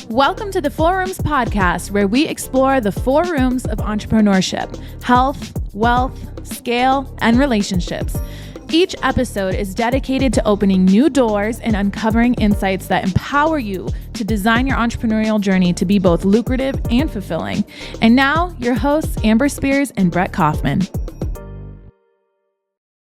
Welcome to the Four Rooms podcast, where we explore the four rooms of entrepreneurship: health, wealth, scale, and relationships. Each episode is dedicated to opening new doors and uncovering insights that empower you to design your entrepreneurial journey to be both lucrative and fulfilling. And now, your hosts, Amber Spears and Brett Kaufman.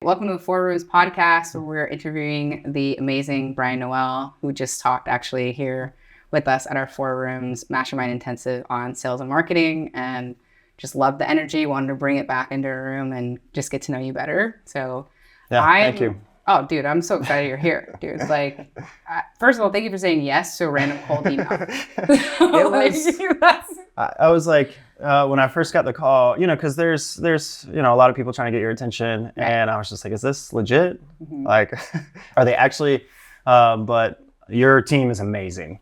Welcome to the Four Rooms podcast, where we're interviewing the amazing Bryan Noel, who just talked actually here with us at our Four Rooms Mastermind Intensive on sales and marketing, and just loved the energy, wanted to bring it back into a room and just get to know you better. So thank you. Oh, dude, I'm so excited you're here, dude. Like, first of all, thank you for saying yes to a random cold email. I was like, when I first got the call, because there's a lot of people trying to get your attention, right. And I was just like, is this legit? Mm-hmm. Like, are they actually? But your team is amazing.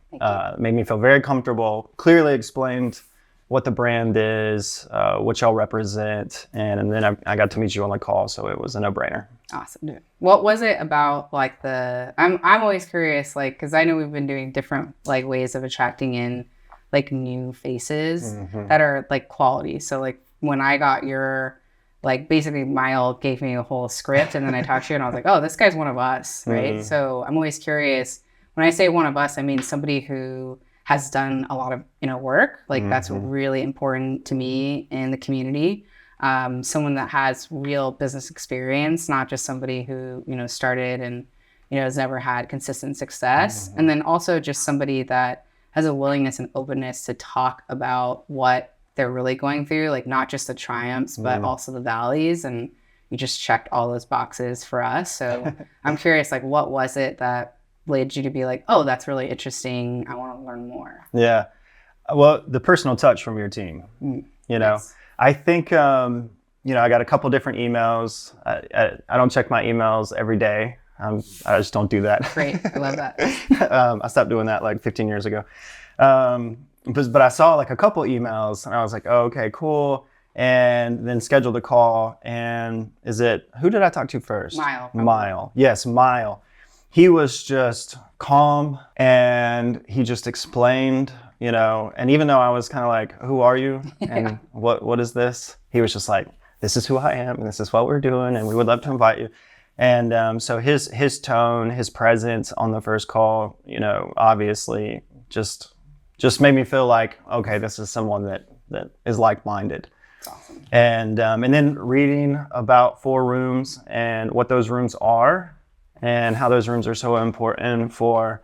Made me feel very comfortable. Clearly explained what the brand is, what y'all represent, and then I got to meet you on the call, so it was a no-brainer. Awesome, dude. What was it about, like, I'm always curious, like, because I know we've been doing different, like, ways of attracting in, like, new faces that are, like, quality. So, like, when I got your, like, basically Mile gave me a whole script, and then I talked to you, and I was like, oh, this guy's one of us, right? So I'm always curious. When I say one of us, I mean somebody who has done a lot of work. Like, that's really important to me in the community. Someone that has real business experience, not just somebody who started and has never had consistent success. And then also just somebody that has a willingness and openness to talk about what they're really going through, like not just the triumphs, but also the valleys. And you just checked all those boxes for us. So I'm curious, like, what was it that led you to be like, oh, that's really interesting, I want to learn more? Yeah. Well, the personal touch from your team, Yes. I think, I got a couple different emails. I don't check my emails every day. I just don't do that. Great. I love that. I stopped doing that like 15 years ago. But I saw like a couple emails and I was like, oh, okay, cool. And then scheduled a call. And who did I talk to first? Mile. Yes, Mile. He was just calm and he just explained, and even though I was kind of like, who are you? And what is this? He was just like, this is who I am and this is what we're doing and we would love to invite you. And so his tone, his presence on the first call, obviously just made me feel like, okay, this is someone that is like-minded. That's awesome. And then reading about Four Rooms and what those rooms are, and how those rooms are so important for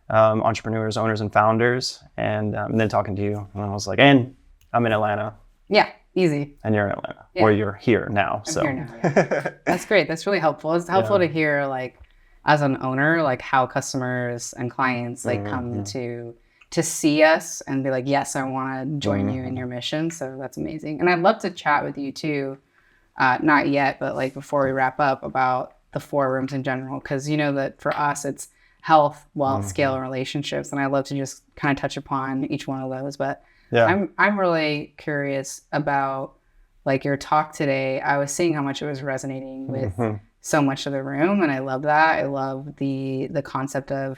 entrepreneurs, owners, and founders. And then talking to you, and I was like, and I'm in Atlanta. Yeah, easy. And you're in Atlanta, or you're here now. I'm here now, yeah. That's great. That's really helpful. It's helpful to hear, like, as an owner, like how customers and clients like come to see us and be like, yes, I want to join you in your mission. So that's amazing. And I'd love to chat with you too, not yet, but like before we wrap up, about the four rooms in general, because that for us it's health, wealth, scale, and relationships, and I love to just kind of touch upon each one of those. But I'm really curious about, like, your talk today. I was seeing how much it was resonating with so much of the room, and I love that. I love the concept of,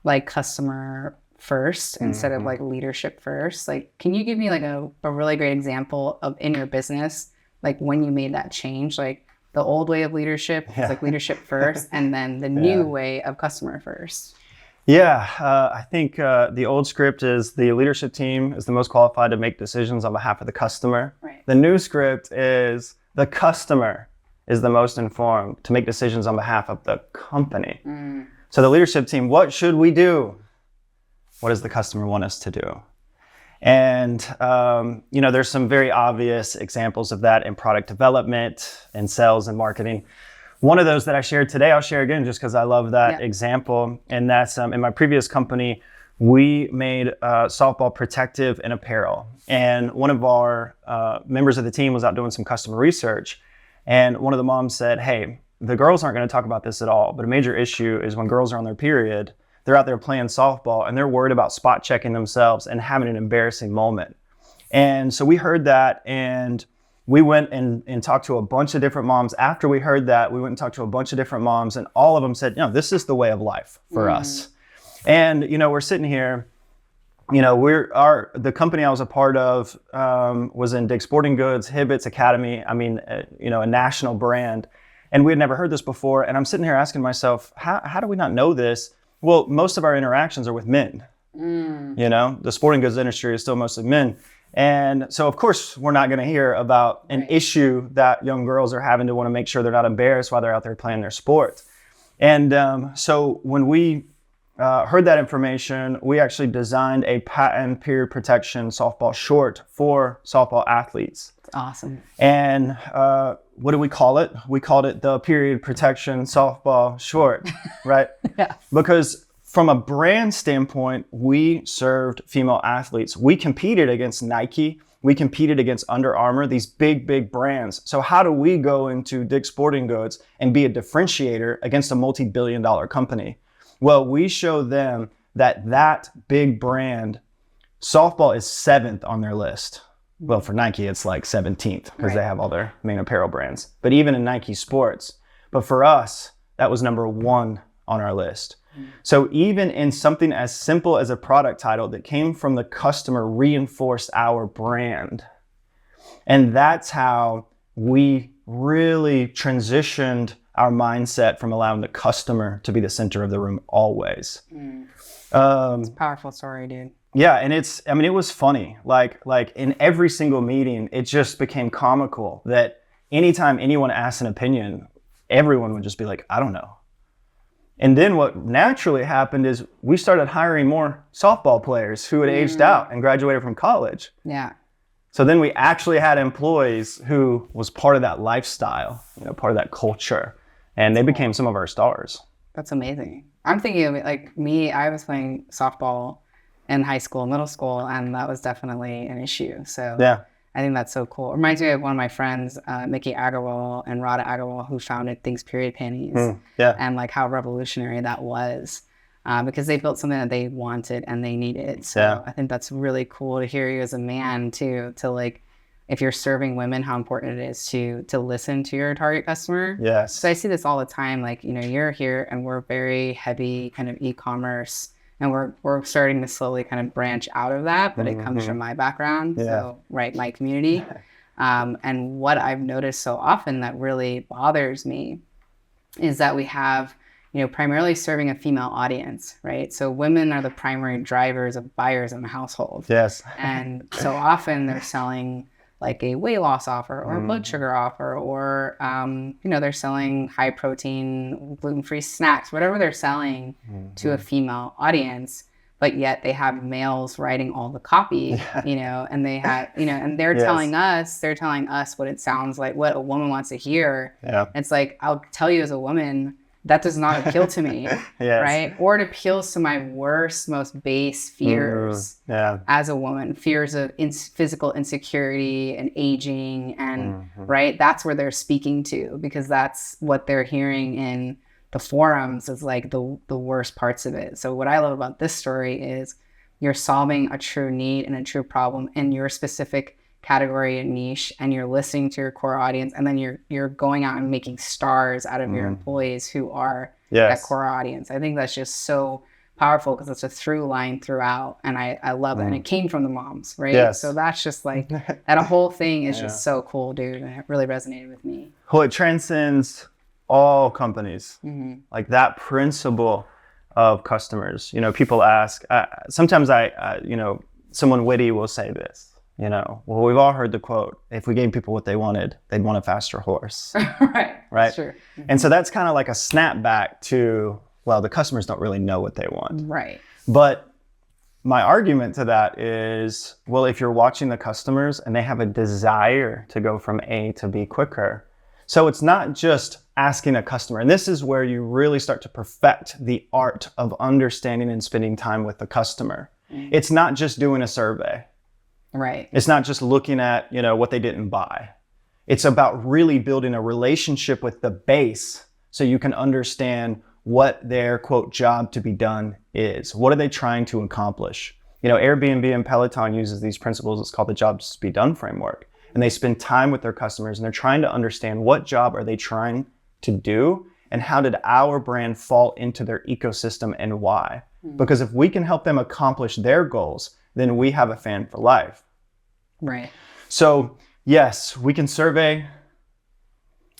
like, customer first instead of like leadership first. Like, can you give me like a really great example of in your business, like when you made that change, like the old way of leadership, like leadership first, and then the new way of customer first? Yeah, I think the old script is the leadership team is the most qualified to make decisions on behalf of the customer. Right. The new script is the customer is the most informed to make decisions on behalf of the company. So the leadership team, what should we do? What does the customer want us to do? And, there's some very obvious examples of that in product development and sales and marketing. One of those that I shared today, I'll share again just because I love that example. And that's in my previous company, we made softball protective and apparel. And one of our members of the team was out doing some customer research. And one of the moms said, hey, the girls aren't going to talk about this at all, but a major issue is when girls are on their period, they're out there playing softball and they're worried about spot checking themselves and having an embarrassing moment. And so we heard that, and we went and talked to a bunch of different moms. After we heard that, we went and talked to a bunch of different moms, and all of them said, this is the way of life for us. And, we're sitting here the company I was a part of was in Dick's Sporting Goods, Hibbett's Academy. I mean, a national brand. And we had never heard this before. And I'm sitting here asking myself, how do we not know this? Well, most of our interactions are with men. The sporting goods industry is still mostly men. And so, of course, we're not going to hear about an issue that young girls are having to want to make sure they're not embarrassed while they're out there playing their sport. And so when we heard that information, we actually designed a patent period protection softball short for softball athletes. That's awesome. And what do we call it? We called it the period protection softball short, right? Yeah. Because from a brand standpoint, we served female athletes. We competed against Nike. We competed against Under Armour, these big, big brands. So how do we go into Dick's Sporting Goods and be a differentiator against a multi-billion-dollar company? Well, we show them that big brand, softball is 7th on their list. Well, for Nike, it's like 17th because they have all their main apparel brands. But even in Nike Sports. But for us, that was number 1 on our list. So even in something as simple as a product title that came from the customer reinforced our brand. And that's how we really transitioned our mindset from allowing the customer to be the center of the room always. It's a powerful story, dude. Yeah, and it was funny. Like in every single meeting, it just became comical that anytime anyone asked an opinion, everyone would just be like, I don't know. And then what naturally happened is we started hiring more softball players who had aged out and graduated from college. Yeah. So then we actually had employees who was part of that lifestyle, part of that culture, and they became some of our stars. That's amazing. I'm thinking of it like me, I was playing softball in high school, middle school, and that was definitely an issue. So yeah. I think that's so cool. It reminds me of one of my friends, Mickey Agarwal and Radha Agarwal, who founded Things Period Panties. And like how revolutionary that was because they built something that they wanted and they needed. So I think that's really cool to hear you as a man too, to like, if you're serving women, how important it is to listen to your target customer. Yes. So I see this all the time. Like, you're here and we're very heavy kind of e-commerce. And we're starting to slowly kind of branch out of that, but it comes from my background, so my community. And what I've noticed so often that really bothers me is that we have, primarily serving a female audience, right? So women are the primary drivers of buyers in the household. Yes. And so often they're selling like a weight loss offer or a blood sugar offer, or, they're selling high protein, gluten-free snacks, whatever they're selling to a female audience, but yet they have males writing all the copy, and they have, and they're telling us what it sounds like, what a woman wants to hear. Yeah. It's like, I'll tell you as a woman, that does not appeal to me, right? Or it appeals to my worst, most base fears as a woman, fears of physical insecurity and aging, and right, that's where they're speaking to, because that's what they're hearing in the forums is like the worst parts of it. So what I love about this story is you're solving a true need and a true problem in your specific category and niche, and you're listening to your core audience, and then you're going out and making stars out of your employees who are that core audience. I think that's just so powerful because it's a through line throughout, and I love it. And it came from the moms, right? Yes. So that's just like that whole thing is just so cool, dude, and it really resonated with me. Well, it transcends all companies. Like that principle of customers. People ask, sometimes someone witty will say this. Well, we've all heard the quote, if we gave people what they wanted, they'd want a faster horse. Right? Sure. And so that's kind of like a snapback to, well, the customers don't really know what they want. Right. But my argument to that is, well, if you're watching the customers and they have a desire to go from A to B quicker. So it's not just asking a customer. And this is where you really start to perfect the art of understanding and spending time with the customer. It's not just doing a survey. Right. It's not just looking at, what they didn't buy. It's about really building a relationship with the base so you can understand what their, quote, job to be done is. What are they trying to accomplish? Airbnb and Peloton uses these principles. It's called the jobs to be done framework. And they spend time with their customers and they're trying to understand what job are they trying to do and how did our brand fall into their ecosystem and why? Because if we can help them accomplish their goals, then we have a fan for life. Right. So yes, we can survey.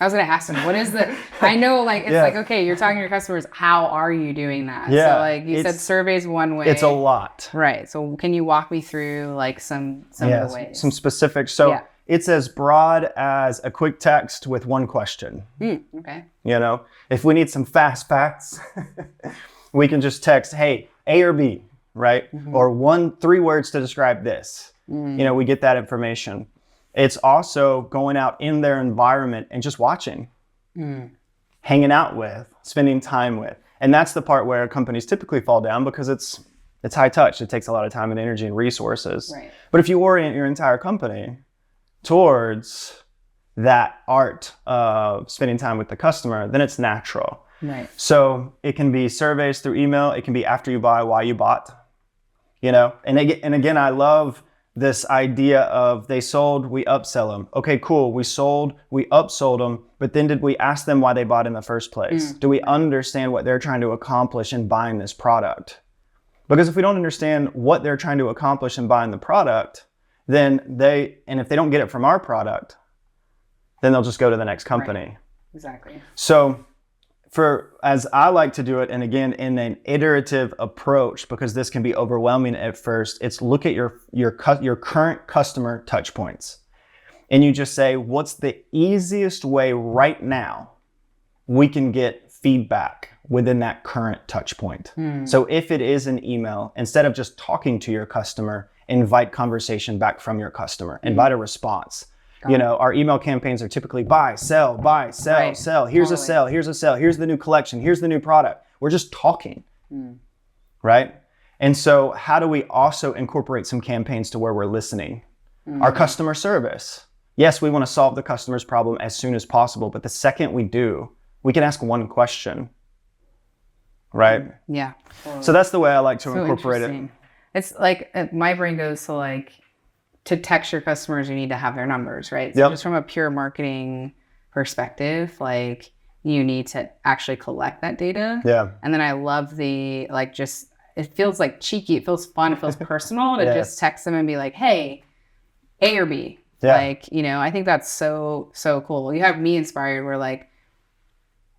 I was going to ask them, what is the, I know like, it's like, okay, you're talking to your customers. How are you doing that? Yeah. So like you said, surveys one way. It's a lot. Right. So can you walk me through like some of the ways? Some specifics. So it's as broad as a quick text with one question. Okay. You know, if we need some fast facts, we can just text, hey, A or B, right? Or 3 words to describe this. You know, we get that information. It's also going out in their environment and just watching, hanging out with, spending time with. And that's the part where companies typically fall down because it's high touch. It takes a lot of time and energy and resources. Right. But if you orient your entire company towards that art of spending time with the customer, then it's natural. Right. So it can be surveys through email. It can be after you buy, why you bought, you know. And again, I love this idea of they sold, we upsell them. Okay, cool. We sold, we upsold them. But then did we ask them why they bought in the first place? Do we understand what they're trying to accomplish in buying this product? Because if we don't understand what they're trying to accomplish in buying the product, then if they don't get it from our product, then they'll just go to the next company. Right. Exactly. So as I like to do it, and again, in an iterative approach, because this can be overwhelming at first, it's look at your current customer touch points. And you just say, what's the easiest way right now we can get feedback within that current touch point? So if it is an email, instead of just talking to your customer, invite conversation back from your customer, invite a response. You know, our email campaigns are typically buy, sell, sell. Here's a sell, here's a sell, here's the new collection, here's the new product. We're just talking, right? And so how do we also incorporate some campaigns to where we're listening? Our customer service. Yes, we want to solve the customer's problem as soon as possible, but the second we do, we can ask one question, right? Yeah. So that's the way I like to incorporate it. It's like my brain goes to like, to text your customers, you need to have their numbers, right? So just from a pure marketing perspective, like you need to actually collect that data. Yeah. And then I love the, like, just, it feels like cheeky. It feels fun. It feels personal to just text them and be like, hey, A or B. Yeah. Like, you know, I think that's so cool. You have me inspired where like,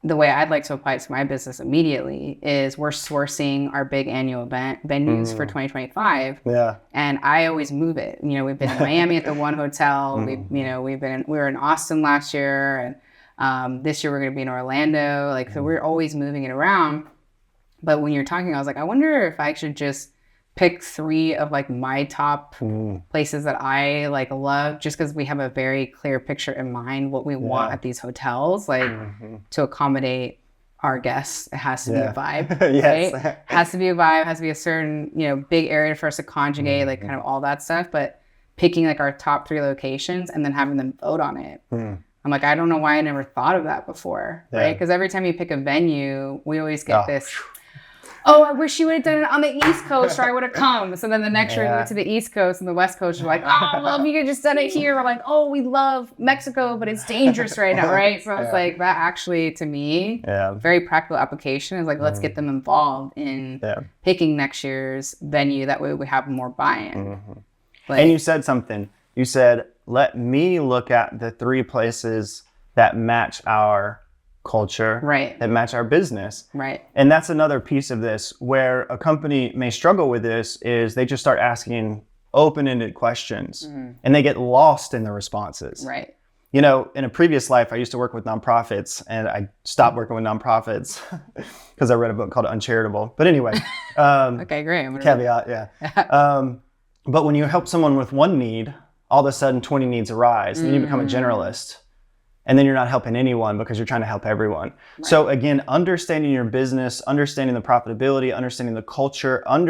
the way I'd like to apply it to my business immediately is we're sourcing our big annual event venues for 2025. Yeah. And I always move it. You know, we've been in Miami at the one hotel. We were in Austin last year, and this year we're going to be in Orlando. Like, so we're always moving it around. But when you're talking, I was like, I wonder if I should just pick 3 of like my top places that I like love, just because we have a very clear picture in mind what we want at these hotels, like to accommodate our guests. It has to be a vibe, right? Has to be a vibe, has to be a certain, you know, big area for us to conjugate, like kind of all that stuff. But picking like our top 3 locations and then having them vote on it. I'm like, I don't know why I never thought of that before, right? Because every time you pick a venue, we always get this, oh, I wish you would have done it on the East Coast or I would have come. So then the next year we went to the East Coast and the West Coast. We're like, oh, well, if you could just done it here. We're like, oh, we love Mexico, but it's dangerous right now, right? So it's like that actually, to me, very practical application is like, let's get them involved in picking next year's venue. That way we have more buy-in. Like, and you said something. You said, let me look at the 3 places that match our culture, that match our business. Right. And that's another piece of this where a company may struggle with this is they just start asking open-ended questions and they get lost in the responses. Right. You know, in a previous life, I used to work with nonprofits and I stopped working with nonprofits because I read a book called Uncharitable. But anyway. Okay, great. Caveat, But when you help someone with one need, all of a sudden 20 needs arise and then you become a generalist. And then you're not helping anyone because you're trying to help everyone. Right. So again, understanding your business, understanding the profitability, understanding the culture, and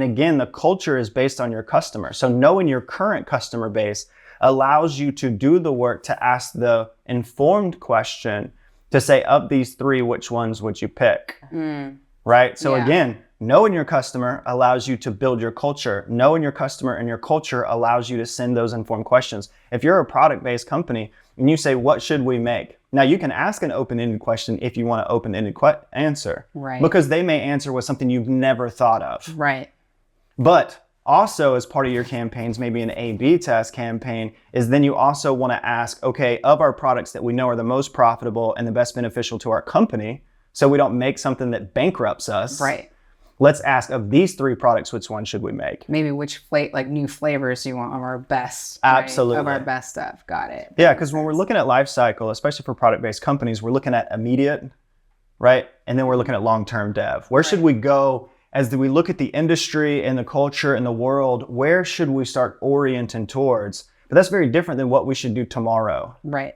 again, the culture is based on your customer. So knowing your current customer base allows you to do the work to ask the informed question to say, of these 3, which ones would you pick? Right? So again, knowing your customer allows you to build your culture. Knowing your customer and your culture allows you to send those informed questions. If you're a product-based company and you say, what should we make? Now you can ask an open-ended question if you want an open-ended answer. Right. Because they may answer with something you've never thought of. Right. But Also, as part of your campaigns, maybe an A/B test campaign, is then you also want to ask, okay, of our products that we know are the most profitable and the best beneficial to our company, so we don't make something that bankrupts us. Right. Let's ask, of these 3 products, which one should we make? Maybe which new flavors you want of our best. Absolutely. Right? Of our best stuff. Got it. Yeah, because when we're looking at life cycle, especially for product-based companies, we're looking at immediate, right? And then we're looking at long-term dev. Where should we go as we look at the industry and the culture and the world? Where should we start orienting towards? But that's very different than what we should do tomorrow. Right.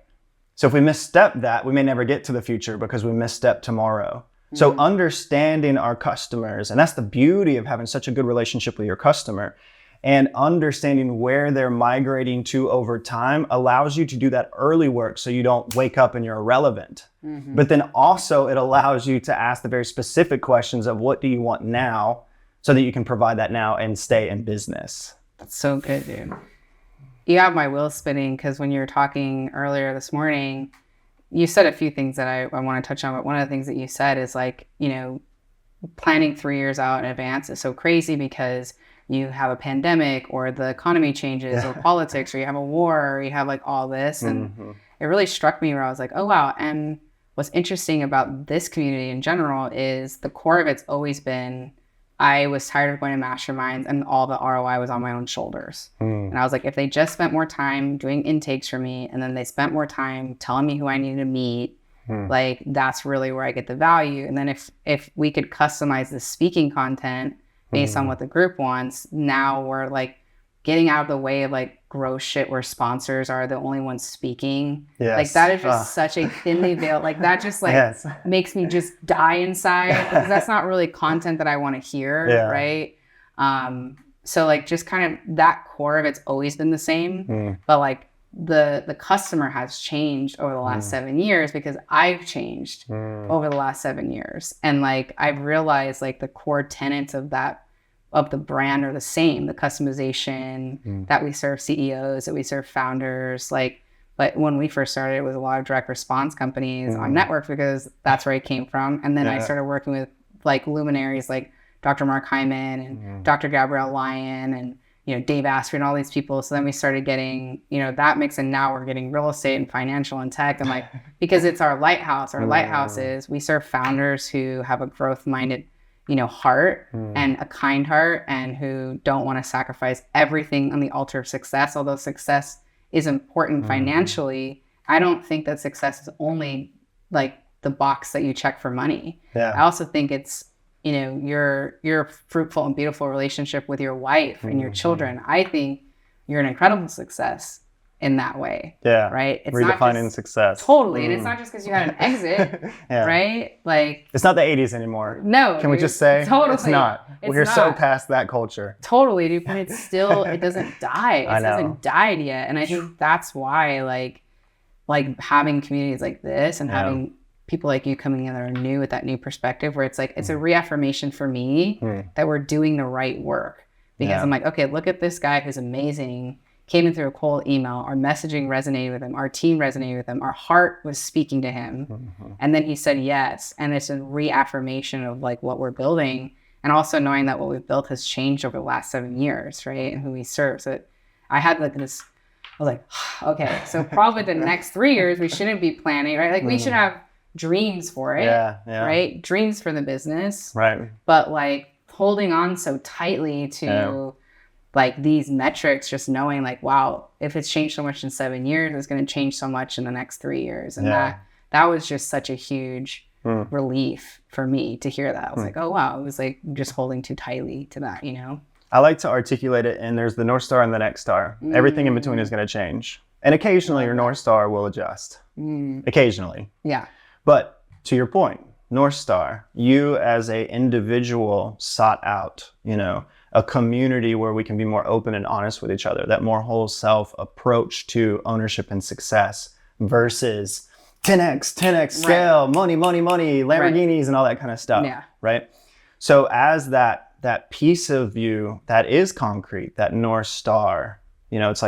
So if we misstep that, we may never get to the future because we misstep tomorrow. So understanding our customers, and that's the beauty of having such a good relationship with your customer, and understanding where they're migrating to over time allows you to do that early work so you don't wake up and you're irrelevant. But then also it allows you to ask the very specific questions of what do you want now so that you can provide that now and stay in business. That's so good, dude. You have my wheels spinning because when you were talking earlier this morning, you said a few things that I want to touch on, but one of the things that you said is planning 3 years out in advance is so crazy because you have a pandemic or the economy changes or politics or you have a war or you have all this. And it really struck me where I was like, oh, wow. And what's interesting about this community in general is the core of it's always been, I was tired of going to masterminds and all the ROI was on my own shoulders. And I was like, if they just spent more time doing intakes for me and then they spent more time telling me who I needed to meet, that's really where I get the value. And then if we could customize the speaking content based on what the group wants, now we're getting out of the way of gross shit where sponsors are the only ones speaking. Yes. That is just such a thinly veiled, that just makes me just die inside because that's not really content that I want to hear. Right. So just kind of that core of it's always been the same, but the customer has changed over the last 7 years because I've changed over the last 7 years. And I've realized the core tenets of the brand are the same, the customization that we serve CEOs, that we serve founders, but when we first started, it was a lot of direct response companies on network because that's where I came from. And then I started working with luminaries like Dr. Mark Hyman and Dr. Gabrielle Lyon and Dave Asprey and all these people. So then we started getting, that mix. And now we're getting real estate and financial and tech. And because it's our lighthouse, is we serve founders who have a growth minded, heart and a kind heart and who don't want to sacrifice everything on the altar of success. Although success is important financially, I don't think that success is only the box that you check for money. I also think it's, your fruitful and beautiful relationship with your wife and your children. I think you're an incredible success in that way. Right. It's redefining success. Totally. And it's not just because you had an exit, right? It's not the 80s anymore. No. Can we just say? Totally. It's not. We're so past that culture. Totally, dude. But it's still, it doesn't die. It hasn't died yet. And I think that's why having communities like this and having people like you coming in that are new with that new perspective where it's it's a reaffirmation for me that we're doing the right work because I'm okay, look at this guy who's amazing, came in through a cold email, our messaging resonated with him, our team resonated with him, our heart was speaking to him. And then he said yes. And it's a reaffirmation of what we're building and also knowing that what we've built has changed over the last 7 years, right? And who we serve. So I had this, I was okay, so probably the next 3 years we shouldn't be planning, right? We should have dreams for it, right? Dreams for the business, right? But holding on so tightly to these metrics, just knowing wow, if it's changed so much in 7 years, it's going to change so much in the next 3 years, and that was just such a huge relief for me to hear that. I was oh wow, it was just holding too tightly to that, I like to articulate it, and there's the North Star and the next star. Everything in between is going to change, and occasionally your North Star will adjust. Occasionally, But to your point, North Star, you as a individual sought out, a community where we can be more open and honest with each other, that more whole self approach to ownership and success versus 10x scale, money, Lamborghinis and all that kind of stuff, right? So as that piece of you that is concrete, that North Star, it's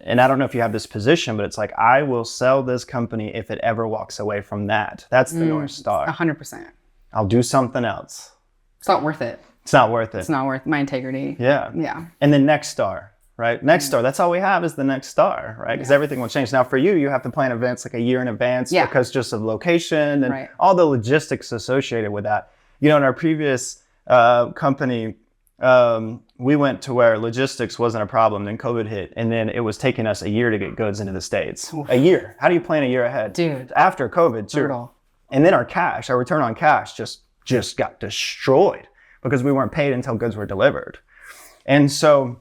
and I don't know if you have this position, but it's I will sell this company if it ever walks away from that. That's the North Star. 100%. I'll do something else. It's not worth it. It's not worth it. It's not worth my integrity. Yeah. Yeah. And then next star, right? Next star. That's all we have is the next star, right? Because everything will change. Now for you, you have to plan events like a year in advance because just of location and all the logistics associated with that. You know, in our previous company, we went to where logistics wasn't a problem. Then COVID hit, and then it was taking us a year to get goods into the States. A year. How do you plan a year ahead? Dude. After COVID, too. Brutal. And then our return on cash just got destroyed because we weren't paid until goods were delivered. And so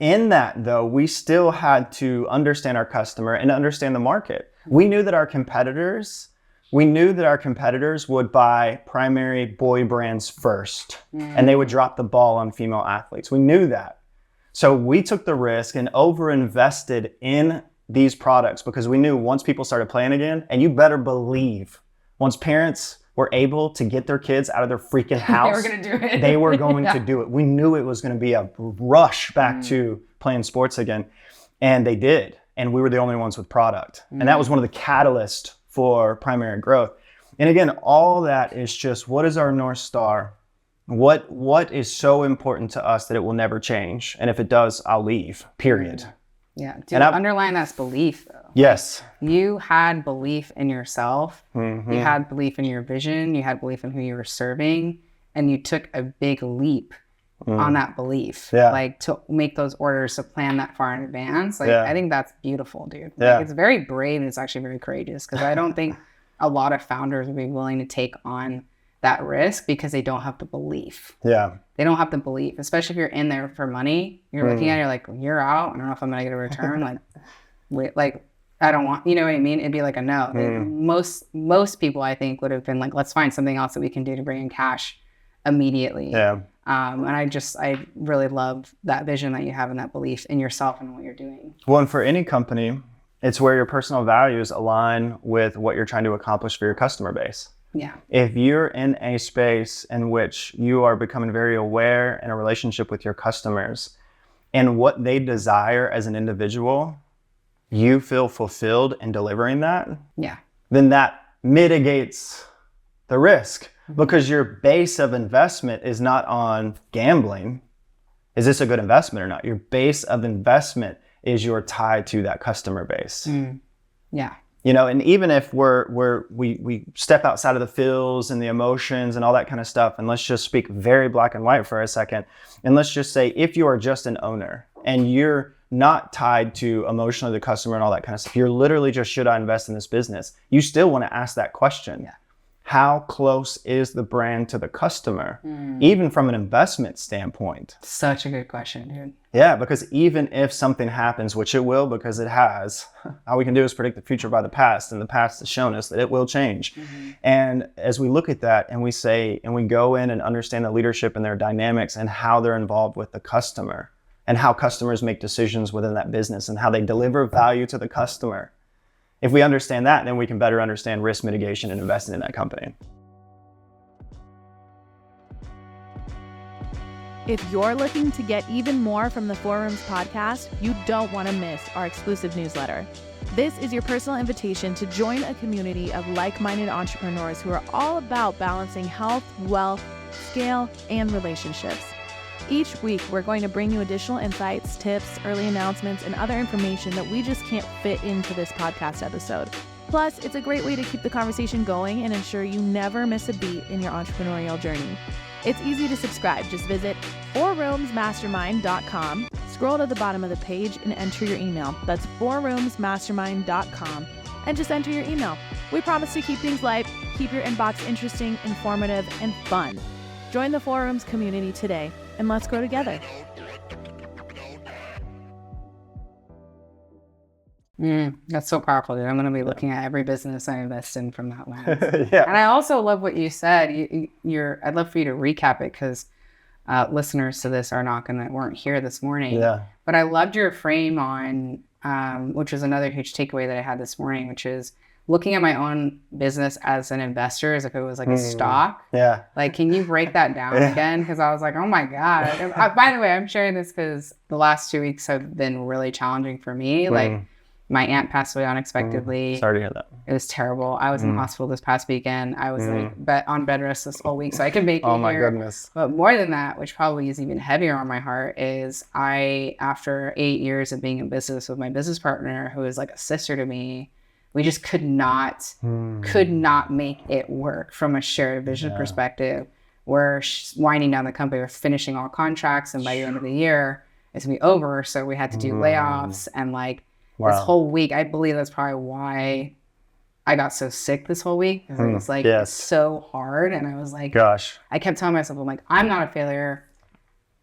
in that, though, we still had to understand our customer and understand the market. We knew that our competitors would buy primary boy brands first, and they would drop the ball on female athletes. We knew that. So we took the risk and over-invested in these products because we knew once people started playing again, and you better believe, once parents were able to get their kids out of their freaking house, they were going to do it. They were going to do it. We knew it was going to be a rush back to playing sports again, and they did. And we were the only ones with product. And that was one of the catalysts for primary growth. And again, all that is just, what is our North Star? What is so important to us that it will never change? And if it does, I'll leave, period. Yeah. Dude, underlying that's belief, though. Yes. You had belief in yourself. You had belief in your vision. You had belief in who you were serving. And you took a big leap on that belief. Yeah. Like, to make those orders, to plan that far in advance. Like, I think that's beautiful, dude. Yeah. Like, it's very brave, and it's actually very courageous, because I don't think a lot of founders would be willing to take on that risk because they don't have the belief. Yeah. They don't have the belief, especially if you're in there for money. You're looking at it, you're like, you're out. I don't know if I'm going to get a return. Like, wait, like, I don't want, you know what I mean? It'd be like a no. Most people, I think, would have been like, let's find something else that we can do to bring in cash immediately. Yeah. And I really love that vision that you have and that belief in yourself and what you're doing. Well, and for any company, it's where your personal values align with what you're trying to accomplish for your customer base. Yeah. If you're in a space in which you are becoming very aware in a relationship with your customers and what they desire as an individual, you feel fulfilled in delivering that, then that mitigates the risk. Because your base of investment is not on gambling. Is this a good investment or not? Your base of investment is your tie to that customer base. Yeah. You know, and even if we step outside of the feels and the emotions and all that kind of stuff, and let's just speak very black and white for a second, and let's just say if you are just an owner and you're not tied to emotionally the customer and all that kind of stuff, you're literally just, should I invest in this business? You still want to ask that question. Yeah. How close is the brand to the customer, even from an investment standpoint? Such a good question, dude. Yeah, because even if something happens, which it will, because it has, all we can do is predict the future by the past, and the past has shown us that it will change. And as we look at that and we say, and we go in and understand the leadership and their dynamics and how they're involved with the customer and how customers make decisions within that business and how they deliver value to the customer. If we understand that, then we can better understand risk mitigation and investing in that company. If you're looking to get even more from the Four Rooms podcast, you don't want to miss our exclusive newsletter. This is your personal invitation to join a community of like-minded entrepreneurs who are all about balancing health, wealth, scale, and relationships. Each week, we're going to bring you additional insights, tips, early announcements, and other information that we just can't fit into this podcast episode. Plus, it's a great way to keep the conversation going and ensure you never miss a beat in your entrepreneurial journey. It's easy to subscribe. Just visit fourroomsmastermind.com, scroll to the bottom of the page, and enter your email. That's fourroomsmastermind.com, and just enter your email. We promise to keep things light, keep your inbox interesting, informative, and fun. Join the Four Rooms community today, and let's grow together. That's so powerful, dude. I'm going to be looking at every business I invest in from that lens. Yeah. And I also love what you said. I'd love for you to recap it, because listeners to this weren't here this morning. Yeah. But I loved your frame on, which was another huge takeaway that I had this morning, which is looking at my own business as an investor, as if it was like a stock. Yeah. Like, can you break that down again? Because I was like, oh my God. By the way, I'm sharing this because the last 2 weeks have been really challenging for me. Like, My aunt passed away unexpectedly. Sorry to hear that. It was terrible. I was in the hospital this past weekend. I was on bed rest this whole week so I could make it Oh my here. goodness. But more than that, which probably is even heavier on my heart, is after 8 years of being in business with my business partner, who is like a sister to me, we just could not make it work from a shared vision perspective. We're winding down the company. We're finishing all contracts, and by the end of the year, it's gonna be over. So we had to do layoffs, and like this whole week, I believe that's probably why I got so sick this whole week. It was like it's so hard, and I was like, gosh, I kept telling myself, I'm like, I'm not a failure.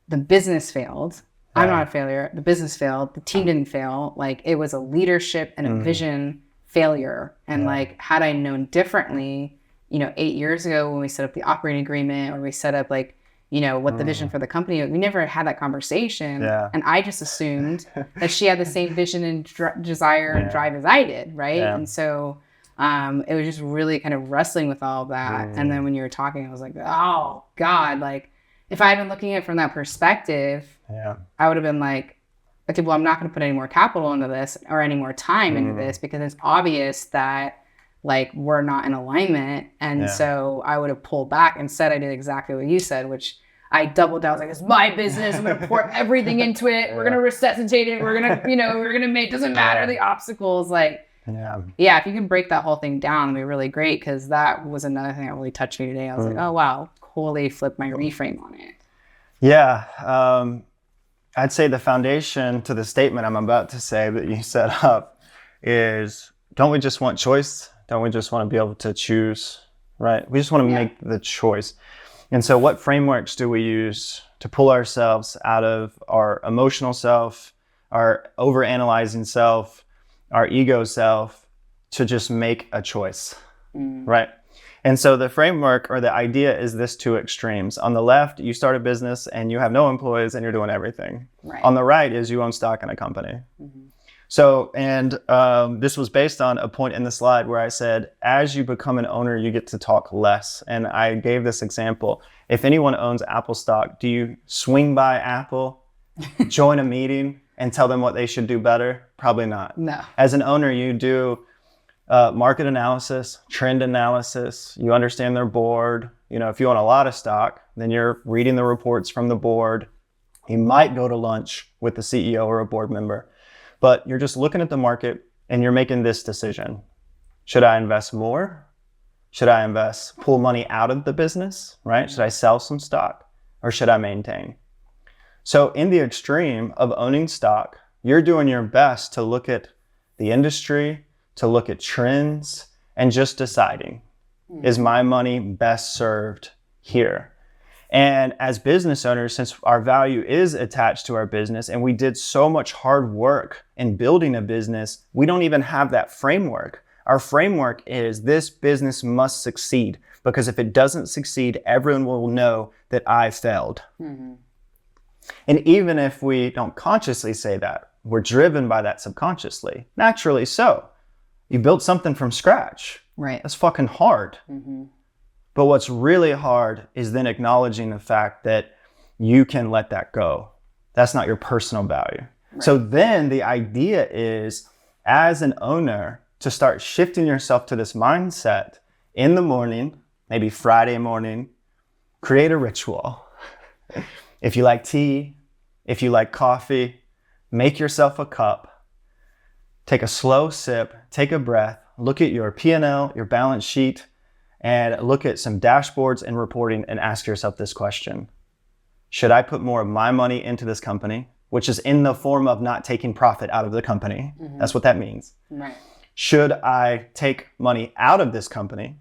The business failed. I'm not a failure. The business failed. The team didn't fail. Like it was a leadership and a vision failure. And like, had I known differently, 8 years ago when we set up the operating agreement, or we set up like, what the vision for the company, we never had that conversation. And I just assumed that she had the same vision and desire and drive as I did. Right. And so it was just really kind of wrestling with all of that. And then when you were talking, I was like, oh God, like if I had been looking at it from that perspective, I would have been like, okay, well, I'm not going to put any more capital into this or any more time into this, because it's obvious that like we're not in alignment. And so I would have pulled back. Instead, I did exactly what you said, which I doubled down. I was like, it's my business. I'm going to pour everything into it. We're going to resuscitate it. We're going to, we're going to make, doesn't matter the obstacles. Like, if you can break that whole thing down, it'd be really great. Cause that was another thing that really touched me today. I was like, oh wow, totally flipped my reframe on it. Yeah. I'd say the foundation to the statement I'm about to say that you set up is, don't we just want choice? Don't we just want to be able to choose, right? We just want to make the choice. And so what frameworks do we use to pull ourselves out of our emotional self, our overanalyzing self, our ego self, to just make a choice, right? And so the framework or the idea is this two extremes. On the left, you start a business and you have no employees and you're doing everything. Right. On the right is you own stock in a company. So, and this was based on a point in the slide where I said, as you become an owner, you get to talk less. And I gave this example. If anyone owns Apple stock, do you swing by Apple, join a meeting, and tell them what they should do better? Probably not. No. As an owner, you do market analysis, trend analysis. You understand their board. If you own a lot of stock, then you're reading the reports from the board. You might go to lunch with the CEO or a board member, but you're just looking at the market and you're making this decision. Should I invest more? Should I pull money out of the business, right? Should I sell some stock, or should I maintain? So in the extreme of owning stock, you're doing your best to look at the industry, to look at trends, and just deciding, is my money best served here? And as business owners, since our value is attached to our business and we did so much hard work in building a business, we don't even have that framework. Our framework is, this business must succeed, because if it doesn't succeed, everyone will know that I failed. And even if we don't consciously say that, we're driven by that subconsciously, naturally so. You built something from scratch. Right. That's fucking hard. But what's really hard is then acknowledging the fact that you can let that go. That's not your personal value. Right. So then the idea is, as an owner, to start shifting yourself to this mindset in the morning, maybe Friday morning, create a ritual. If you like tea, if you like coffee, make yourself a cup. Take a slow sip, take a breath, look at your P&L, your balance sheet, and look at some dashboards and reporting and ask yourself this question. Should I put more of my money into this company, which is in the form of not taking profit out of the company? That's what that means. Right. Should I take money out of this company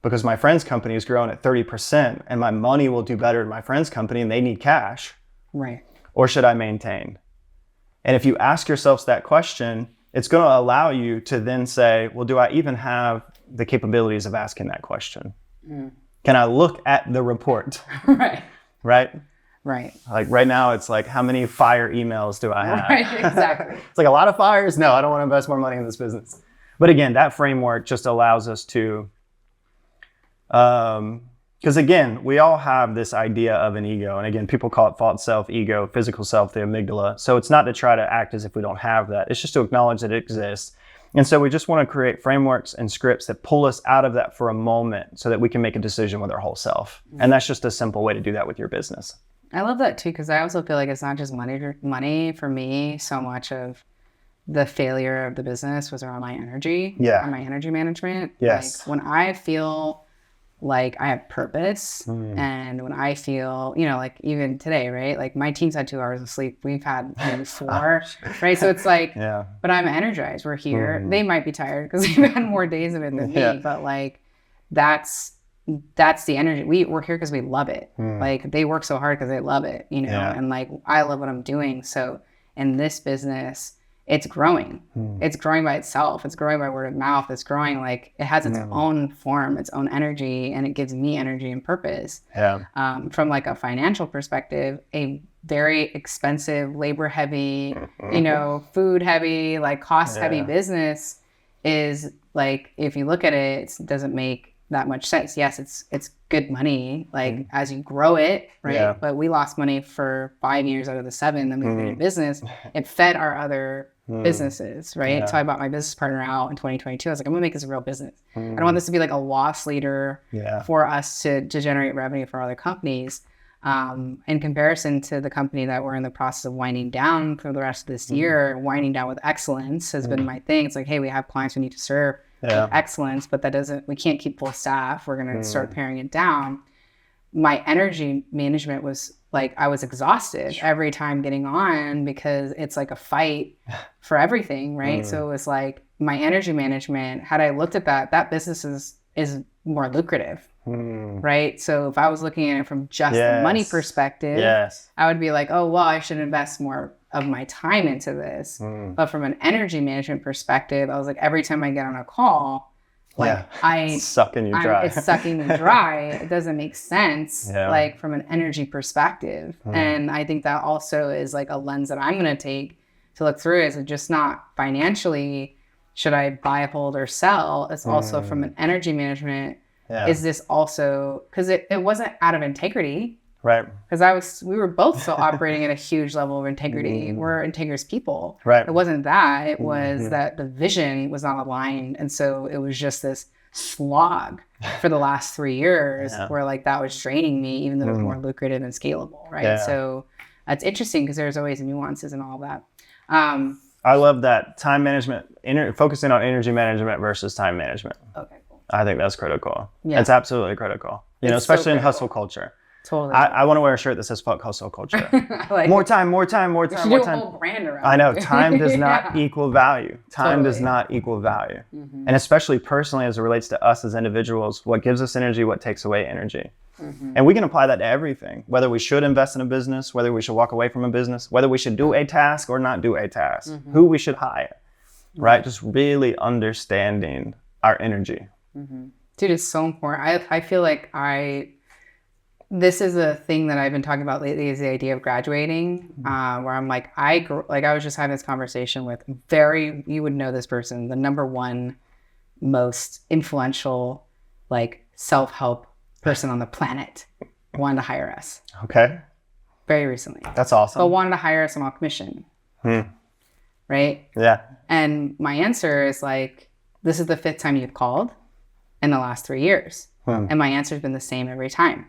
because my friend's company is growing at 30% and my money will do better in my friend's company and they need cash? Right. Or should I maintain? And if you ask yourselves that question, it's going to allow you to then say, well, do I even have the capabilities of asking that question? Can I look at the report? Right. Right. Like right now, it's like, how many fire emails do I have? Right, exactly. It's like a lot of fires. No, I don't want to invest more money in this business. But again, that framework just allows us to Because again, we all have this idea of an ego. And again, people call it false self, ego, physical self, the amygdala. So it's not to try to act as if we don't have that. It's just to acknowledge that it exists. And so we just want to create frameworks and scripts that pull us out of that for a moment so that we can make a decision with our whole self. And that's just a simple way to do that with your business. I love that too, because I also feel like it's not just money for me. So much of the failure of the business was around my energy, and my energy management. Yes. Like when I feel like I have purpose, and when I feel, like even today, right? Like my team's had 2 hours of sleep. We've had maybe 4, right? So it's like, but I'm energized. We're here. They might be tired because they've had more days of it than me, but like that's the energy. We're here because we love it. Like they work so hard because they love it, and like I love what I'm doing. So in this business, it's growing. It's growing by itself. It's growing by word of mouth. It's growing like it has its own form, its own energy, and it gives me energy and purpose. From like a financial perspective, a very expensive, labor heavy, food heavy, like cost heavy business is like, if you look at it, it doesn't make that much sense. Yes, it's good money, like as you grow it, right? But we lost money for 5 years out of the 7 that we created business. It fed our other businesses, right? So I bought my business partner out in 2022. I was like, I'm gonna make this a real business. I don't want this to be like a loss leader for us to generate revenue for other companies. In comparison to the company that we're in the process of winding down for the rest of this year, winding down with excellence has been my thing. It's like, hey, we have clients we need to serve with excellence, but we can't keep full staff. We're going to start paring it down. My energy management was like, I was exhausted every time getting on because it's like a fight for everything, right? So it was like my energy management, had I looked at that business is more lucrative, right? So if I was looking at it from just the money perspective, I would be like, oh, well, I should invest more of my time into this. But from an energy management perspective, I was like, every time I get on a call, like it's sucking you dry. It's sucking me dry. It doesn't make sense, like from an energy perspective. And I think that also is like a lens that I'm going to take to look through. Is it just not financially, should I buy, hold, or sell? It's also from an energy management. Is this also, because it wasn't out of integrity. Right. Because we were both still operating at a huge level of integrity. We're integrous people. Right. It wasn't that. It was that the vision was not aligned. And so it was just this slog for the last 3 years where like that was draining me, even though it was more lucrative and scalable. Right. So that's interesting because there's always nuances and all that. I love that time management, focusing on energy management versus time management. Okay, cool. I think that's critical. It's absolutely critical, especially in hustle culture. Totally. I want to wear a shirt that says "fuck hustle culture." Like, more time. You should do a whole brand around I know. Time does not equal value. Time does not equal value. And especially personally as it relates to us as individuals, what gives us energy, what takes away energy. And we can apply that to everything, whether we should invest in a business, whether we should walk away from a business, whether we should do a task or not do a task, who we should hire, right? Just really understanding our energy. Dude, it's so important. I feel like this is a thing that I've been talking about lately, is the idea of graduating, where I'm like, I was just having this conversation with you would know this person, the number one most influential, like self-help person on the planet, wanted to hire us. Okay. Very recently. That's awesome. But wanted to hire us on all commission. Right? Yeah. And my answer is like, this is the 5th time you've called in the last 3 years. And my answer has been the same every time.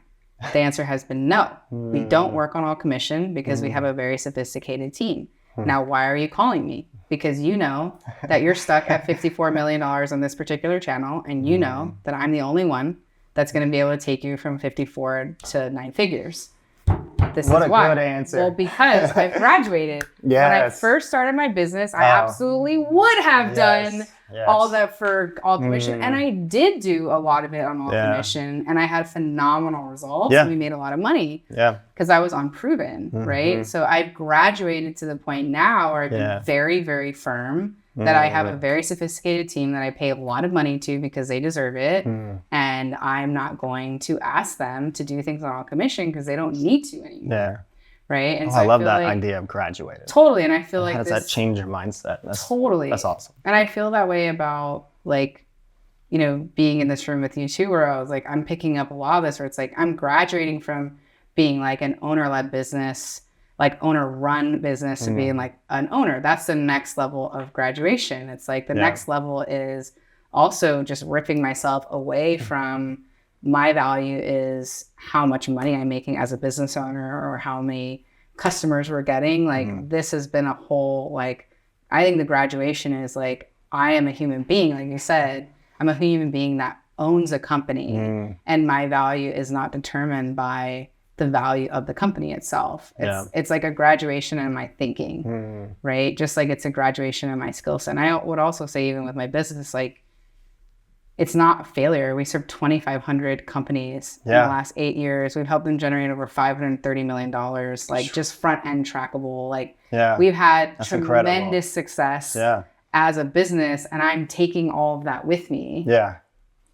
The answer has been no. We don't work on all commission because we have a very sophisticated team. Now, why are you calling me? Because you know that you're stuck at $54 million on this particular channel, and you know that I'm the only one that's going to be able to take you from 54 to 9 figures. This what is a why. good answer. Well, because I've graduated. When I first started my business, I absolutely would have done all that for all commission. And I did do a lot of it on all commission. And I had phenomenal results. And we made a lot of money. Because I was unproven, right? So I've graduated to the point now where I've been very, very firm that I have a very sophisticated team that I pay a lot of money to because they deserve it. And I'm not going to ask them to do things on all commission because they don't need to anymore. Right? And so I love feel that like, idea of graduated. Totally. And I feel like how does that change your mindset? Totally. That's awesome. And I feel that way about like, you know, being in this room with you too, where I was like, I'm picking up a lot of this, where it's like, I'm graduating from being like an owner-led business, like owner-run business, to being like an owner. That's the next level of graduation. It's like the next level is also just ripping myself away from my value is how much money I'm making as a business owner or how many customers we're getting. Like this has been a whole, like, I think the graduation is like, I am a human being. Like you said, I'm a human being that owns a company and my value is not determined by the value of the company itself. It's like a graduation in my thinking, right? Just like it's a graduation in my skill set. And I would also say, even with my business, like, it's not a failure. We served 2,500 companies in the last 8 years. We've helped them generate over $530 million, like just front end trackable. Like we've had tremendous success as a business, and I'm taking all of that with me,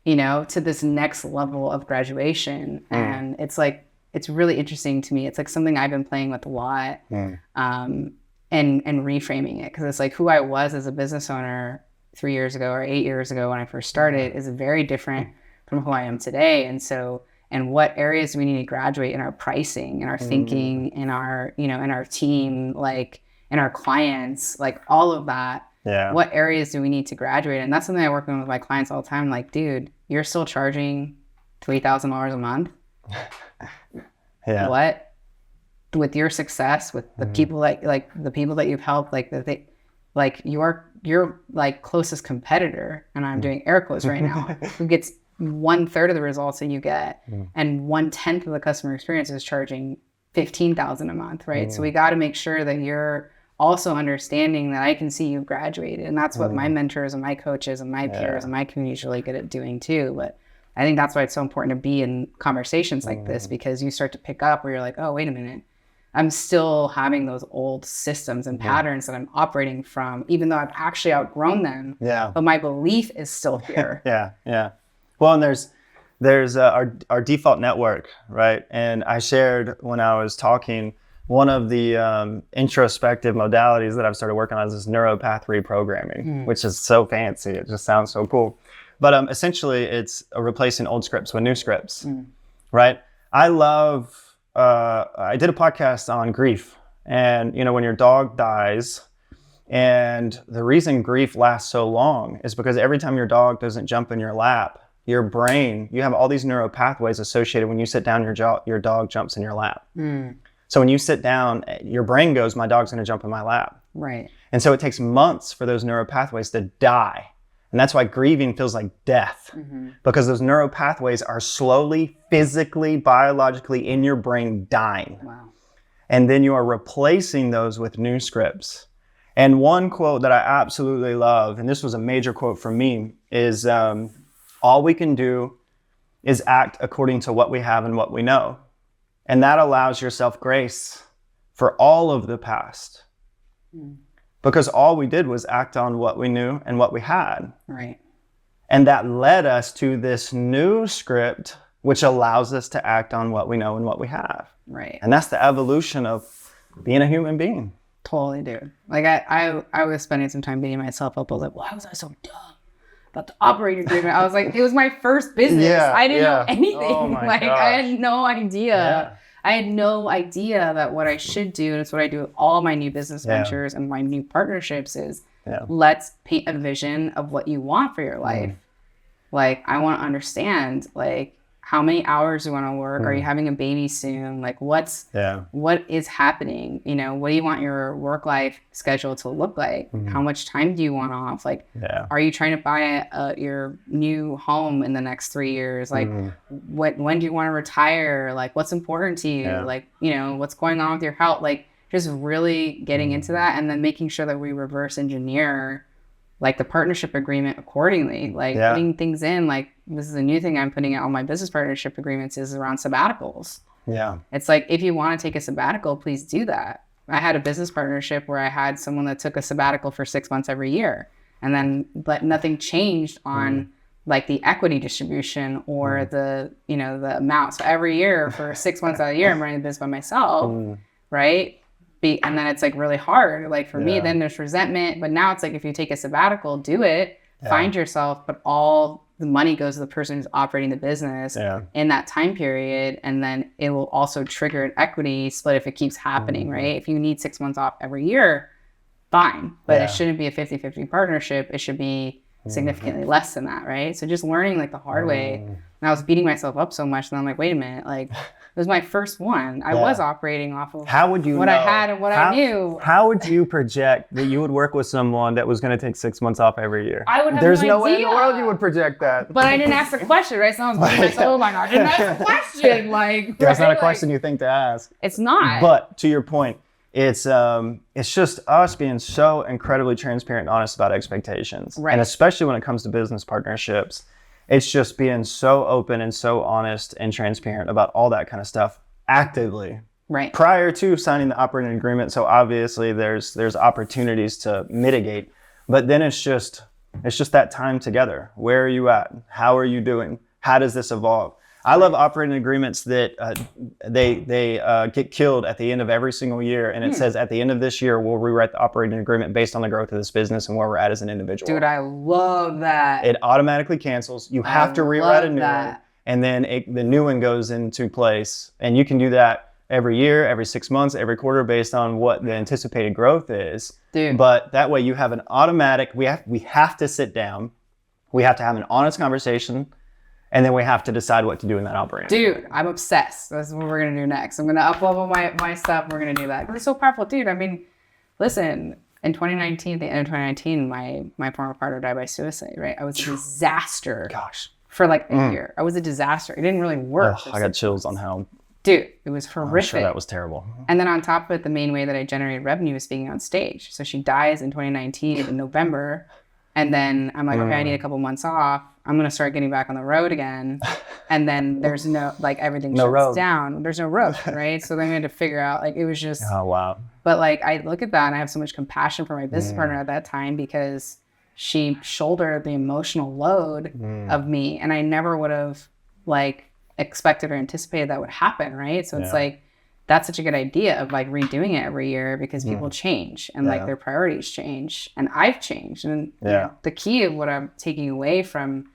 you know, to this next level of graduation. And it's like, it's really interesting to me. It's like something I've been playing with a lot, and reframing it. Cause it's like who I was as a business owner 3 years ago or 8 years ago when I first started is very different from who I am today. And so, and what areas do we need to graduate in our pricing, in our thinking, in our, you know, in our team, like in our clients, like all of that. What areas do we need to graduate? And that's something I work on with my clients all the time. Like, dude, you're still charging $3,000 a month. What? With your success, with the people like the people that you've helped, like like your like closest competitor, and I'm doing air quotes right now, who gets 1/3 of the results that you get, and 1/10 of the customer experience is charging $15,000 a month, right? So we got to make sure that you're also understanding that I can see you've graduated, and that's what my mentors and my coaches and my peers and my community is really good at doing too. But I think that's why it's so important to be in conversations like this, because you start to pick up where you're like, oh, wait a minute, I'm still having those old systems and patterns that I'm operating from, even though I've actually outgrown them. But my belief is still here. Well, and there's our default network, right? And I shared when I was talking, one of the introspective modalities that I've started working on is this neuropath reprogramming, which is so fancy. It just sounds so cool. But essentially, it's replacing old scripts with new scripts, right? I did a podcast on grief, and you know, when your dog dies, and the reason grief lasts so long is because every time your dog doesn't jump in your lap, your brain, you have all these neural pathways associated. When you sit down, your dog jumps in your lap. So when you sit down, your brain goes, my dog's going to jump in my lap. Right. And so it takes months for those neural pathways to die. And that's why grieving feels like death, because those neural pathways are slowly, physically, biologically in your brain dying. Wow. And then you are replacing those with new scripts. And one quote that I absolutely love, and this was a major quote for me, is all we can do is act according to what we have and what we know. And that allows yourself grace for all of the past. Because all we did was act on what we knew and what we had. Right. And that led us to this new script, which allows us to act on what we know and what we have. Right. And that's the evolution of being a human being. Totally, dude. Like I was spending some time beating myself up. I was like, why was I so dumb about the operating agreement? I was like, it was my first business. I didn't know anything. Oh my like gosh. I had no idea. I had no idea that what I should do, and it's what I do with all my new business ventures and my new partnerships, is let's paint a vision of what you want for your life. Like, I want to understand, like, how many hours do you want to work? Are you having a baby soon? Like, what is happening? You know, what do you want your work life schedule to look like? How much time do you want off? Like, are you trying to buy your new home in the next 3 years? Like, when do you want to retire? Like, what's important to you? Like, you know, what's going on with your health? Like, just really getting into that, and then making sure that we reverse engineer like the partnership agreement accordingly, like putting things in. Like, this is a new thing I'm putting out on my business partnership agreements, is around sabbaticals. It's like, if you want to take a sabbatical, please do that. I had a business partnership where I had someone that took a sabbatical for 6 months every year, and then, but nothing changed on like the equity distribution or the, you know, the amount. So every year for 6 months out of the year, I'm running the business by myself, right? And then it's like really hard, like for me, then there's resentment. But now it's like, if you take a sabbatical, do it, find yourself, but all the money goes to the person who's operating the business in that time period. And then it will also trigger an equity split if it keeps happening, right? If you need 6 months off every year, fine. But it shouldn't be a 50-50 partnership. It should be significantly less than that, right? So just learning like the hard way. And I was beating myself up so much, and I'm like, wait a minute, like it was my first one. I was operating off of what I had and what I knew. How would you project that you would work with someone that was going to take 6 months off every year? I would have There's no no way in idea. the world you would project that. But I didn't ask the question, right? So I was like, oh my gosh, I didn't ask the question. Like, That's not a like, question you think to ask. It's not. But to your point, it's just us being so incredibly transparent and honest about expectations. Right. And especially when it comes to business partnerships, it's just being so open and so honest and transparent about all that kind of stuff actively. Right. Prior to signing the operating agreement. So obviously there's opportunities to mitigate, but then it's just that time together. Where are you at? How are you doing? How does this evolve? I love operating agreements that they get killed at the end of every single year, and it says at the end of this year we'll rewrite the operating agreement based on the growth of this business and where we're at as an individual. Dude, I love that. It automatically cancels. You have to rewrite a new one, and then the new one goes into place. And you can do that every year, every 6 months, every quarter, based on what the anticipated growth is. Dude. But that way you have an automatic. We have to sit down. We have to have an honest conversation. And then we have to decide what to do in that operating. Dude, I'm obsessed. That's what we're going to do next. I'm going to up-level my stuff. We're going to do that. It's so powerful, dude. I mean, listen, in 2019, the end of 2019, my former partner died by suicide, right? I was a disaster. Gosh. For like a year. I was a disaster. It didn't really work. I got chills on how. Dude, it was horrific. I'm sure that was terrible. And then on top of it, the main way that I generated revenue was speaking on stage. So she dies in 2019 in November. And then I'm like, okay, I need a couple months off. I'm going to start getting back on the road again. And then there's everything shuts down. There's no road, right? So then we had to figure out, like, it was just. Oh, wow. But like, I look at that and I have so much compassion for my business partner at that time because she shouldered the emotional load of me. And I never would have like expected or anticipated that would happen, right? So it's like, that's such a good idea of like redoing it every year because people change and like their priorities change and I've changed. And you know, the key of what I'm taking away from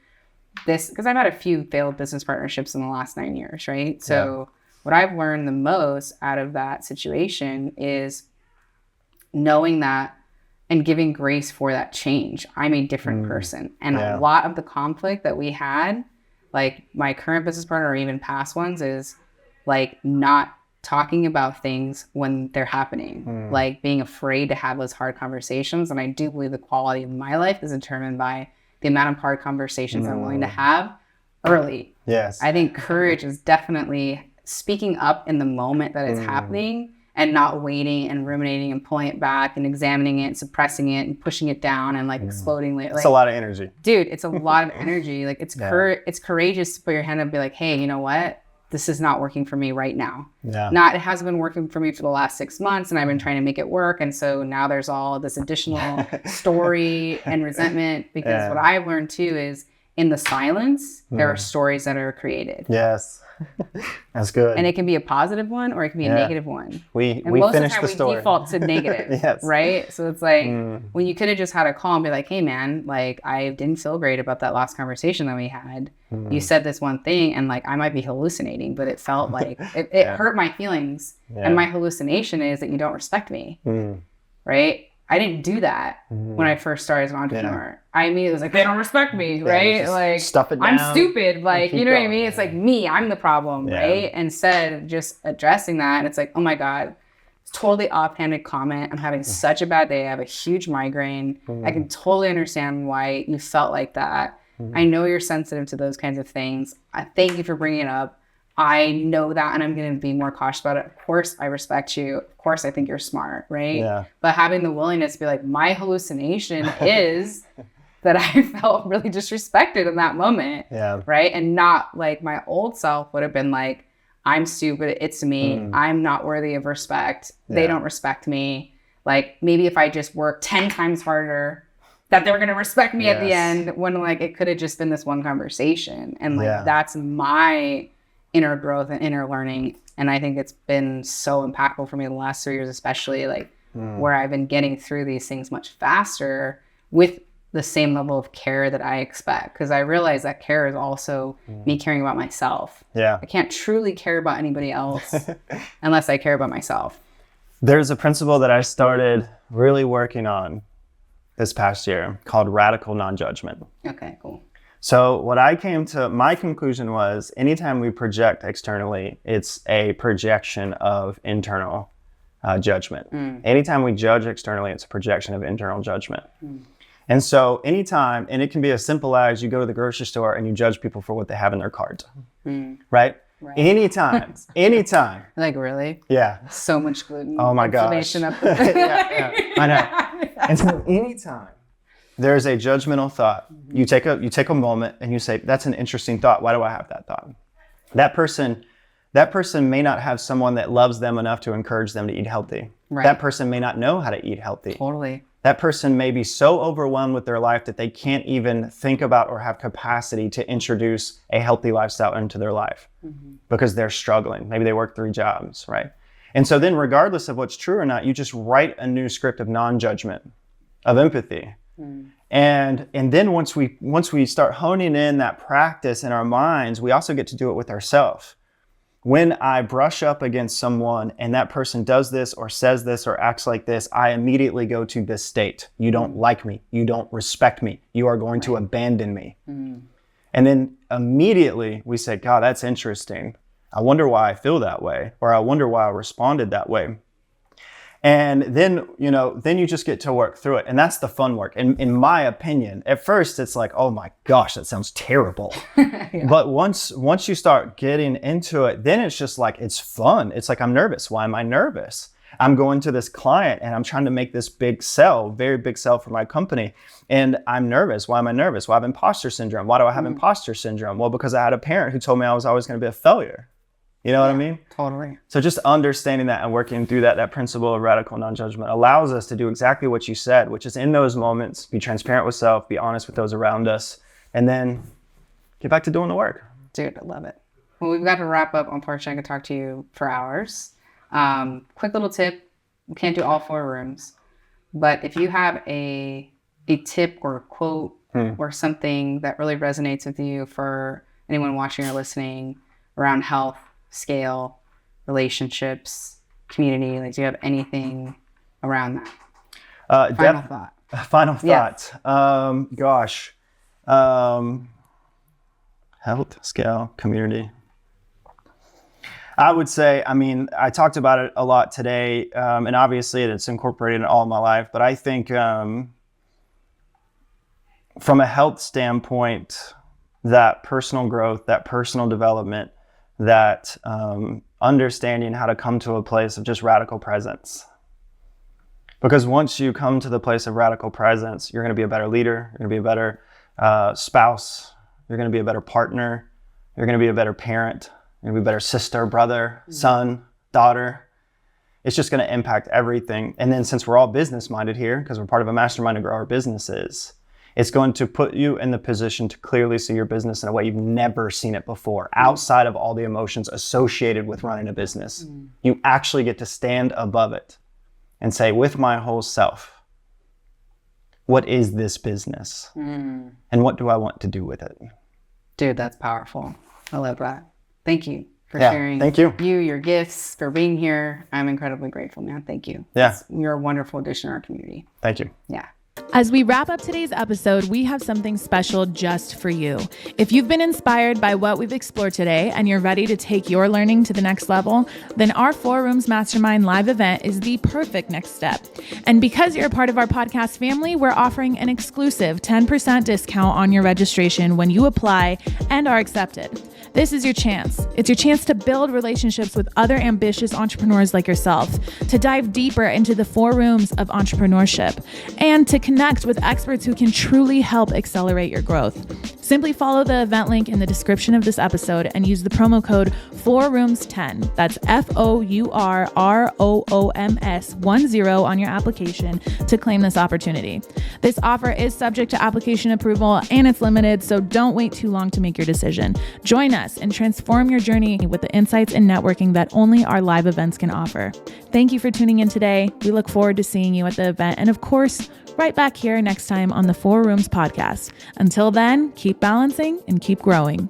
this, because I've had a few failed business partnerships in the last 9 years, right? So what I've learned the most out of that situation is knowing that and giving grace for that change. I'm a different person. And a lot of the conflict that we had, like my current business partner or even past ones, is like not talking about things when they're happening, like being afraid to have those hard conversations. And I do believe the quality of my life is determined by the amount of hard conversations I'm willing to have early. Yes. I think courage is definitely speaking up in the moment that it's happening and not waiting and ruminating and pulling it back and examining it and suppressing it and pushing it down and like exploding later. It's a lot of energy. Dude, it's a lot of energy. Like it's courageous to put your hand up and be like, hey, you know what? This is not working for me right now. It hasn't been working for me for the last 6 months and I've been trying to make it work. And so now there's all this additional story and resentment because what I've learned too is in the silence, there are stories that are created. Yes. That's good. And it can be a positive one or it can be a negative one. We most finished of the the time story. we default to negative, right? So it's like when you could have just had a call and be like, hey man, like I didn't feel great about that last conversation that we had. You said this one thing and like I might be hallucinating, but it felt like it hurt my feelings. And my hallucination is that you don't respect me, right? I didn't do that when I first started as an entrepreneur. I immediately was like, they don't respect me, right? Like, stuff it down, I'm stupid. Like, you know what I mean? It's like me, I'm the problem, right? Instead of just addressing that, and it's like, oh my God, it's totally offhanded comment. I'm having such a bad day. I have a huge migraine. I can totally understand why you felt like that. I know you're sensitive to those kinds of things. I thank you for bringing it up. I know that and I'm going to be more cautious about it. Of course, I respect you. Of course, I think you're smart, right? Yeah. But having the willingness to be like, my hallucination is that I felt really disrespected in that moment, right? And not like my old self would have been like, I'm stupid, it's me, I'm not worthy of respect, they don't respect me. Like maybe if I just work 10 times harder, that they were going to respect me at the end when like it could have just been this one conversation. And like that's my inner growth and inner learning. And I think it's been so impactful for me the last 3 years, especially like where I've been getting through these things much faster with the same level of care that I expect, because I realize that care is also me caring about myself. Yeah. I can't truly care about anybody else unless I care about myself. There's a principle that I started really working on this past year called radical non-judgment. Okay, cool. So what I came to, my conclusion was anytime we project externally, it's a projection of internal judgment. Anytime we judge externally, it's a projection of internal judgment. And so anytime, and it can be as simple as you go to the grocery store and you judge people for what they have in their cart, right? Anytime. Like, really? Yeah. So much gluten. Oh my gosh. Up there. yeah, I know. And so anytime there's a judgmental thought, you take a moment and you say, that's an interesting thought. Why do I have that thought? That person may not have someone that loves them enough to encourage them to eat healthy. Right. That person may not know how to eat healthy. Totally. That person may be so overwhelmed with their life that they can't even think about or have capacity to introduce a healthy lifestyle into their life because they're struggling. Maybe they work 3 jobs, right? And so then regardless of what's true or not, you just write a new script of non-judgment, of empathy. And then once we start honing in that practice in our minds, we also get to do it with ourselves. When I brush up against someone and that person does this or says this or acts like this, I immediately go to this state. You don't like me. You don't respect me. You are going to abandon me. And then immediately we say, God, that's interesting. I wonder why I feel that way, or I wonder why I responded that way. And then, then you just get to work through it. And that's the fun work. And in my opinion, at first it's like, oh my gosh, that sounds terrible. Yeah. But once you start getting into it, then it's just like, it's fun. It's like, I'm nervous. Why am I nervous? I'm going to this client and I'm trying to make this big sell, very big sell for my company. And I'm nervous. Why am I nervous? Well, I have imposter syndrome. Why do I have imposter syndrome? Well, because I had a parent who told me I was always going to be a failure. You know what I mean? Totally. So just understanding that and working through that principle of radical non-judgment allows us to do exactly what you said, which is in those moments, be transparent with self, be honest with those around us, and then get back to doing the work. Dude, I love it. Well, we've got to wrap up. Unfortunately, I could talk to you for hours. Quick little tip. We can't do all 4 rooms, but if you have a tip or a quote or something that really resonates with you for anyone watching or listening around health, scale, relationships, community, like, do you have anything around that? Final thought. Health, scale, community. I would say, I talked about it a lot today, and obviously it's incorporated in all of my life, but I think from a health standpoint, that personal growth, that personal development, that understanding how to come to a place of just radical presence. Because once you come to the place of radical presence, you're going to be a better leader, you're going to be a better spouse, you're going to be a better partner, you're going to be a better parent, you're going to be a better sister, brother, son, daughter. It's just going to impact everything. And then since we're all business minded here, because we're part of a mastermind to grow our businesses, it's going to put you in the position to clearly see your business in a way you've never seen it before, outside of all the emotions associated with running a business. You actually get to stand above it and say, with my whole self, what is this business? And what do I want to do with it? Dude, that's powerful. I love that. Thank you for sharing. Thank you. Your gifts, for being here. I'm incredibly grateful, man. Thank you. Yeah. You're a wonderful addition to our community. Thank you. Yeah. As we wrap up today's episode, we have something special just for you. If you've been inspired by what we've explored today and you're ready to take your learning to the next level, then our Four Rooms Mastermind live event is the perfect next step. And because you're a part of our podcast family, we're offering an exclusive 10% discount on your registration when you apply and are accepted. This is your chance. It's your chance to build relationships with other ambitious entrepreneurs like yourself, to dive deeper into the 4 rooms of entrepreneurship, and to connect with experts who can truly help accelerate your growth. Simply follow the event link in the description of this episode and use the promo code 4rooms10. That's FOURROOMS10 on your application to claim this opportunity. This offer is subject to application approval and it's limited, so don't wait too long to make your decision. Join us and transform your journey with the insights and networking that only our live events can offer. Thank you for tuning in today. We look forward to seeing you at the event and, of course, right back here next time on the Four Rooms podcast. Until then, keep balancing and keep growing.